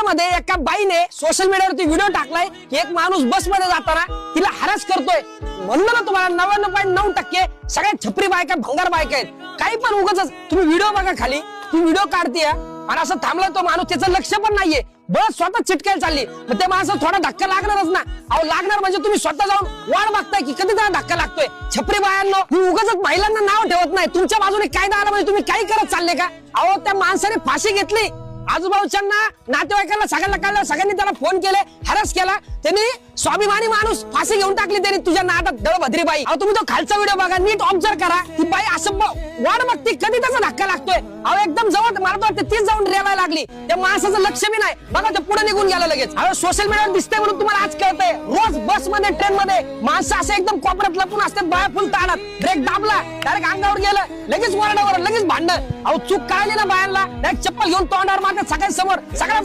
पुण्यामध्ये एका बाईने सोशल मीडियावरती व्हिडिओ टाकलाय की एक माणूस बसमध्ये जाताना तिला हॅरस करतोय. म्हणलं ना तुम्हाला 99.9% सगळ्या छपरी बायका भंगार बायका आहेत. काही पण उगाच तुम्ही व्हिडिओ बघा, खाली ती व्हिडिओ काढते आणि असं थांबला तो माणूस, त्याचं लक्ष पण नाहीये, बस स्वतः चिटकायला चालली. मग त्या माणसाला थोडा धक्का लागणारच ना. अहो लागणार म्हणजे तुम्ही स्वतः जाऊन वाट बघताय की कधी त्याला धक्का लागतोय. छपरी बायांनो, मी उगाच महिलांना नाव ठेवत नाही. तुमच्या बाजूने कायदा आला म्हणजे तुम्ही काही करत चालले का? अहो त्या माणसाने फाशी घेतली, आजूबाजूच्यांना नातेवाईकांना सगळ्यांना कळलं, सगळ्यांनी त्याला फोन केले, हॅरस केला. त्यांनी स्वाभिमानी माणूस फाशी घेऊन टाकली त्यांनी तुझ्या नाटात दळभद्री बाई. अहो तुम्ही तो खालचा व्हिडिओ बघा, नीट ऑब्झर्व करा. ती बाई असं वाट बघते कधी त्याचा धक्का लागतोय. अहो एकदम जवळ मला वाटतं तीच जाऊन रेवायला लागली. त्या माणसाचं लक्ष बी नाही बघा, ते पुढे निघून गेला लगेच. अहो सोशल मीडियावर दिसतंय म्हणून तुम्हाला आज कळतंय. रोज बस मध्ये, ट्रेन मध्ये माणसं असं एकदम कोपऱ्यात लपून असतात, बाया फुल ताणात. ब्रेक दाबला डायरेक्ट अंगावर गेलं, लगेच वरडावर, लगेच भांडण. अहो चूक कळली ना बायांना, डायरेक्ट चप्पल घेऊन तोंडावर मारतात सगळ्यांसमोर. सगळ्या